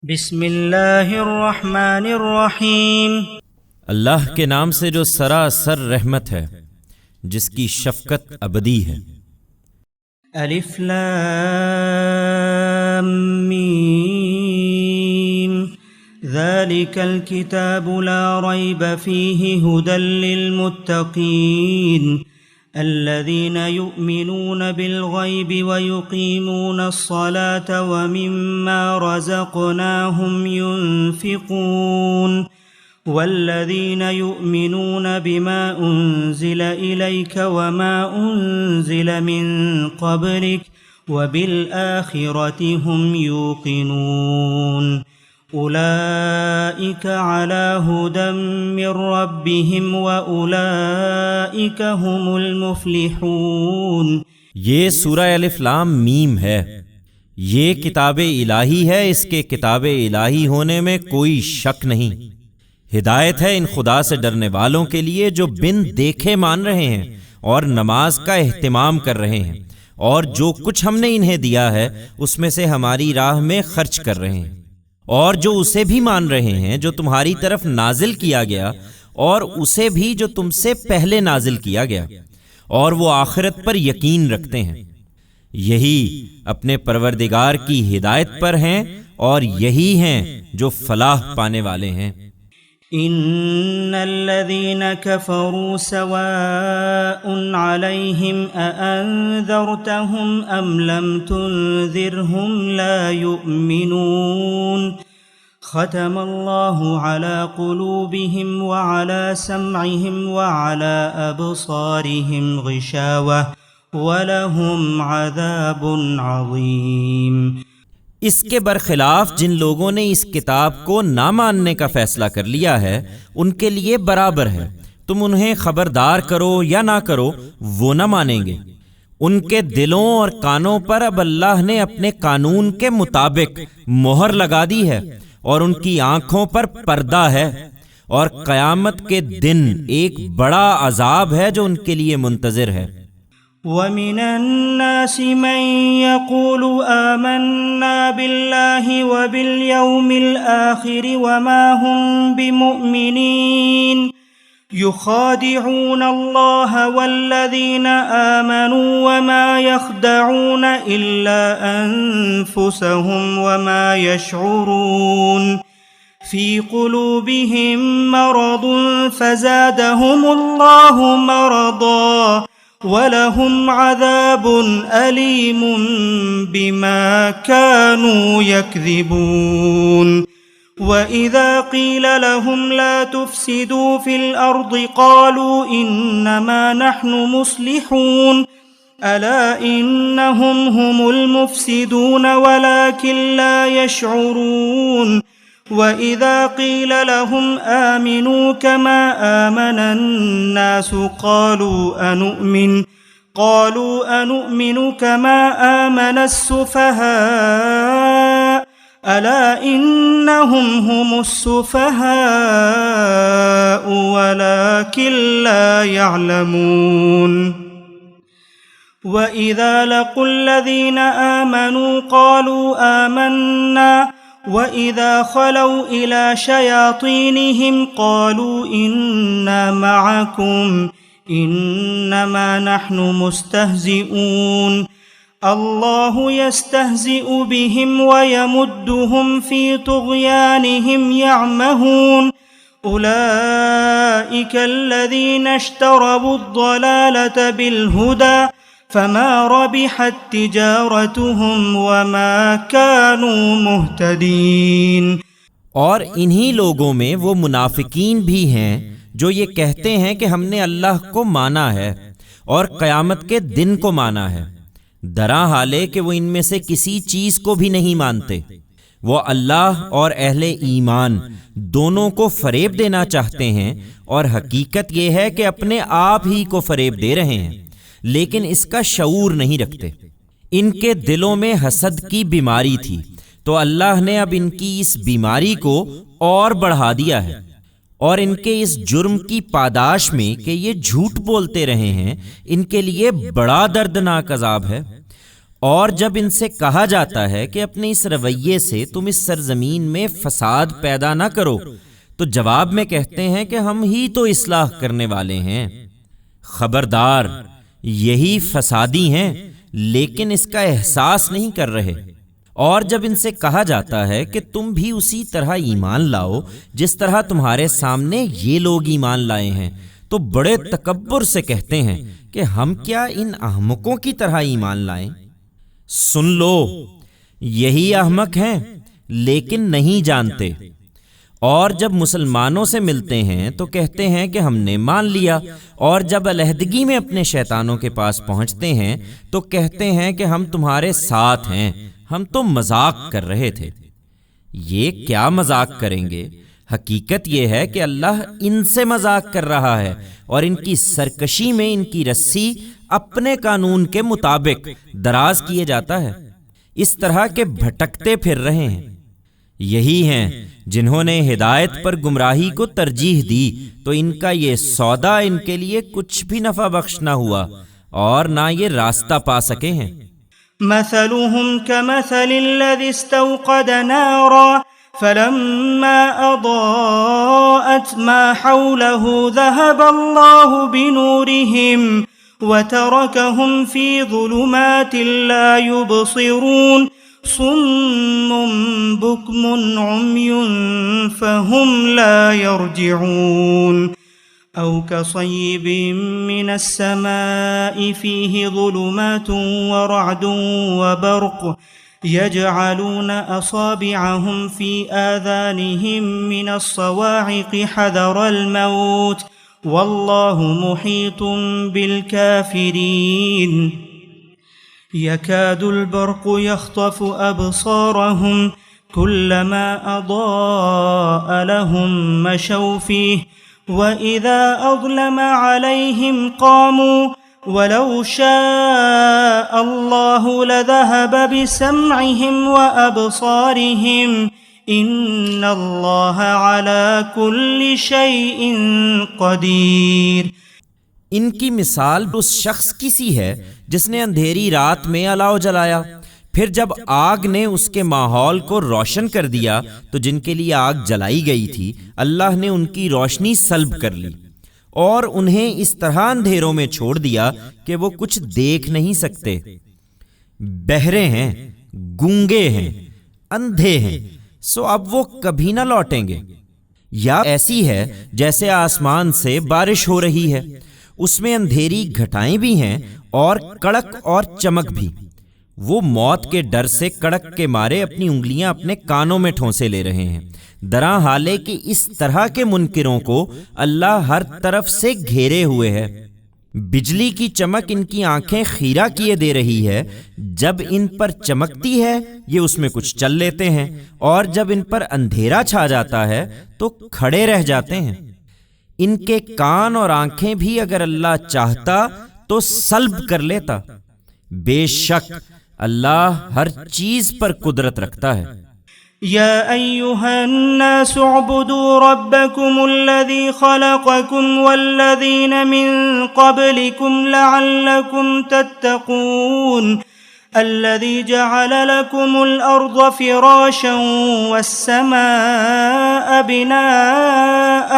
بسم اللہ الرحمن الرحیم۔ اللہ کے نام سے جو سراسر رحمت ہے، جس کی شفقت ابدی ہے۔ الف لام میم ذالک الکتاب لا ریب فیہ ھدی للمتقین الذین یؤمنون بالغیب ویقیمون الصلاة ومما رزقناہم ينفقون والذین یؤمنون بما انزل الیک وما انزل من قبلک وبالآخرۃ هم یوقنون اولئک علی ھدی من ربہم واولئک هم المفلحون۔ یہ سورہ الف لام میم ہے۔ یہ کتاب الہی ہے، اس کے کتاب الہی ہونے میں کوئی شک نہیں۔ ہدایت ہے ان خدا سے ڈرنے والوں کے لیے جو بن دیکھے مان رہے ہیں اور نماز کا اہتمام کر رہے ہیں، اور جو کچھ ہم نے انہیں دیا ہے اس میں سے ہماری راہ میں خرچ کر رہے ہیں، اور جو اسے بھی مان رہے ہیں جو تمہاری طرف نازل کیا گیا، اور اسے بھی جو تم سے پہلے نازل کیا گیا، اور وہ آخرت پر یقین رکھتے ہیں۔ یہی اپنے پروردگار کی ہدایت پر ہیں اور یہی ہیں جو فلاح پانے والے ہیں۔ ان الذين كفروا سواء عليهم أأنذرتهم ام لم تنذرهم لا يؤمنون ختم الله على قلوبهم وعلى سمعهم وعلى أبصارهم غشاوة ولهم عذاب عظيم۔ اس کے برخلاف جن لوگوں نے اس کتاب کو نہ ماننے کا فیصلہ کر لیا ہے، ان کے لیے برابر ہے، تم انہیں خبردار کرو یا نہ کرو، وہ نہ مانیں گے۔ ان کے دلوں اور کانوں پر اب اللہ نے اپنے قانون کے مطابق مہر لگا دی ہے، اور ان کی آنکھوں پر پردہ ہے، اور قیامت کے دن ایک بڑا عذاب ہے جو ان کے لیے منتظر ہے۔ وَمِنَ النَّاسِ مَن يَقُولُ آمَنَّا بِاللَّهِ وَبِالْيَوْمِ الْآخِرِ وَمَا هُمْ بِمُؤْمِنِينَ يُخَادِعُونَ اللَّهَ وَالَّذِينَ آمَنُوا وَمَا يَخْدَعُونَ إِلَّا أَنفُسَهُمْ وَمَا يَشْعُرُونَ فِي قُلُوبِهِم مَّرَضٌ فَزَادَهُمُ اللَّهُ مَرَضًا وَلَهُمْ عَذَابٌ أَلِيمٌ بِمَا كَانُوا يَكْذِبُونَ۔ وَإِذَا قِيلَ لَهُمْ لَا تُفْسِدُوا فِي الْأَرْضِ قَالُوا إِنَّمَا نَحْنُ مُصْلِحُونَ أَلَا إِنَّهُمْ هُمُ الْمُفْسِدُونَ وَلَكِنْ لَا يَشْعُرُونَ۔ وَإِذَا قِيلَ لَهُمْ آمِنُوا كَمَا آمَنَ النَّاسُ قَالُوا أَنُؤْمِنُ كَمَا آمَنَ السُّفَهَاءُ أَلَا إِنَّهُمْ هُمُ السُّفَهَاءُ وَلَكِنْ لَا يَعْلَمُونَ۔ وَإِذَا لَقُوا الَّذِينَ آمَنُوا قَالُوا آمَنَّا وَإِذَا خَلَوْا إِلَى شَيَاطِينِهِمْ قَالُوا إِنَّا مَعَكُمْ إِنَّمَا نَحْنُ مُسْتَهْزِئُونَ اللَّهُ يَسْتَهْزِئُ بِهِمْ وَيَمُدُّهُمْ فِي طُغْيَانِهِمْ يَعْمَهُونَ أُولَئِكَ الَّذِينَ اشْتَرَوُا الضَّلَالَةَ بِالْهُدَى فما ربحت تجارتهم وما كانوا مهتدين۔ اور انہی لوگوں میں وہ منافقین بھی ہیں جو یہ کہتے ہیں کہ ہم نے اللہ کو مانا ہے اور قیامت کے دن کو مانا ہے، درا حالے کہ وہ ان میں سے کسی چیز کو بھی نہیں مانتے۔ وہ اللہ اور اہل ایمان دونوں کو فریب دینا چاہتے ہیں، اور حقیقت یہ ہے کہ اپنے آپ ہی کو فریب دے رہے ہیں، لیکن اس کا شعور نہیں رکھتے۔ ان کے دلوں میں حسد کی بیماری تھی، تو اللہ نے اب ان کی اس بیماری کو اور بڑھا دیا ہے، اور ان کے اس جرم کی پاداش میں کہ یہ جھوٹ بولتے رہے ہیں، ان کے لیے بڑا دردناک عذاب ہے۔ اور جب ان سے کہا جاتا ہے کہ اپنے اس رویے سے تم اس سرزمین میں فساد پیدا نہ کرو تو جواب میں کہتے ہیں کہ ہم ہی تو اصلاح کرنے والے ہیں۔ خبردار، یہی فسادی ہیں لیکن اس کا احساس نہیں کر رہے۔ اور جب ان سے کہا جاتا ہے کہ تم بھی اسی طرح ایمان لاؤ جس طرح تمہارے سامنے یہ لوگ ایمان لائے ہیں، تو بڑے تکبر سے کہتے ہیں کہ ہم کیا ان احمقوں کی طرح ایمان لائیں؟ سن لو، یہی احمق ہیں لیکن نہیں جانتے۔ اور جب مسلمانوں سے ملتے ہیں تو کہتے ہیں کہ ہم نے مان لیا، اور جب علیحدگی میں اپنے شیطانوں کے پاس پہنچتے ہیں تو کہتے ہیں کہ ہم تمہارے ساتھ ہیں، ہم تو مذاق کر رہے تھے۔ یہ کیا مذاق کریں گے؟ حقیقت یہ ہے کہ اللہ ان سے مذاق کر رہا ہے، اور ان کی سرکشی میں ان کی رسی اپنے قانون کے مطابق دراز کیے جاتا ہے، اس طرح کے بھٹکتے پھر رہے ہیں۔ یہی ہیں جنہوں نے ہدایت پر گمراہی کو ترجیح دی، تو ان کا یہ سودا ان کے لیے کچھ بھی نفع بخش نہ ہوا اور نہ یہ راستہ پا سکے ہیں۔ مثلهم كمثل الذي استوقد نارا فلما أضاءت ما حوله ذهب الله بنورهم وتركهم في ظلمات لا يبصرون صم بكم عمي فهم لا يرجعون أو كصيب من السماء فيه ظلمات ورعد وبرق يجعلون أصابعهم في آذانهم من الصواعق حذر الموت والله محيط بالكافرين يكاد البرق يخطف أبصارهم كلما أضاء لهم مشوا فيه وَإِذَا أَظْلَمَ عَلَيْهِمْ قَامُوا وَلَوْ شَاءَ اللَّهُ لَذَهَبَ بِسَمْعِهِمْ وَأَبْصَارِهِمْ إِنَّ اللَّهَ عَلَى كُلِّ شَيْءٍ قَدِيرٌ۔ ان کی مثال اس شخص کی سی ہے جس نے اندھیری رات میں الاؤ جلایا، پھر جب آگ نے اس کے ماحول کو روشن کر دیا تو جن کے لیے آگ جلائی گئی تھی اللہ نے ان کی روشنی سلب کر لی اور انہیں اس طرح اندھیروں میں چھوڑ دیا کہ وہ کچھ دیکھ نہیں سکتے۔ بہرے ہیں، گونگے ہیں، اندھے ہیں، سو اب وہ کبھی نہ لوٹیں گے۔ یا ایسی ہے جیسے آسمان سے بارش ہو رہی ہے، اس میں اندھیری گھٹائیں بھی ہیں اور کڑک اور چمک بھی۔ وہ موت کے ڈر سے کڑک کے مارے اپنی انگلیاں اپنے کانوں میں ٹھونسے لے رہے ہیں، دراں حالے کہ اس طرح کے منکروں کو اللہ ہر طرف سے گھیرے ہوئے ہے۔ بجلی کی چمک ان کی آنکھیں خیرہ کیے دے رہی ہے، جب ان پر چمکتی ہے یہ اس میں کچھ چل لیتے ہیں، اور جب ان پر اندھیرا چھا جاتا ہے تو کھڑے رہ جاتے ہیں۔ ان کے کان اور آنکھیں بھی اگر اللہ چاہتا تو سلب کر لیتا۔ بے شک اللہ ہر چیز پر قدرت رکھتا ہے۔ يا أيها الناس اعبدوا ربكم الذي خلقكم والذين من قبلكم لعلكم تتقون الذي جعل لكم الأرض فراشا والسماء بناء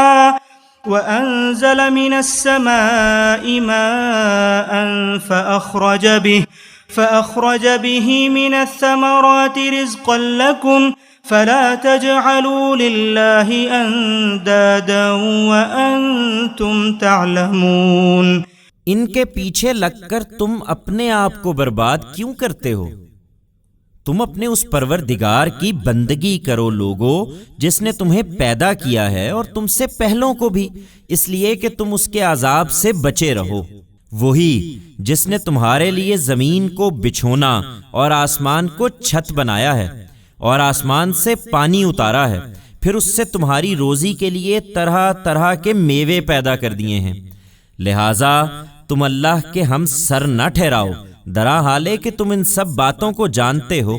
وأنزل من السماء ماء فأخرج به من الثمرات رزقا لكم فلا تجعلوا لله أندادا وأنتم تعلمون۔ ان کے پیچھے لگ کر تم اپنے آپ کو برباد کیوں کرتے ہو؟ تم اپنے اس پروردگار کی بندگی کرو لوگو جس نے تمہیں پیدا کیا ہے اور تم سے پہلوں کو بھی، اس لیے کہ تم اس کے عذاب سے بچے رہو۔ وہی جس نے تمہارے لیے زمین کو بچھونا اور آسمان کو چھت بنایا ہے اور آسمان سے پانی اتارا ہے، پھر اس سے تمہاری روزی کے لیے طرح طرح کے میوے پیدا کر دیے ہیں، لہٰذا تم اللہ کے ہم سر نہ ٹھہراؤ، درا حالے کہ تم ان سب باتوں کو جانتے ہو۔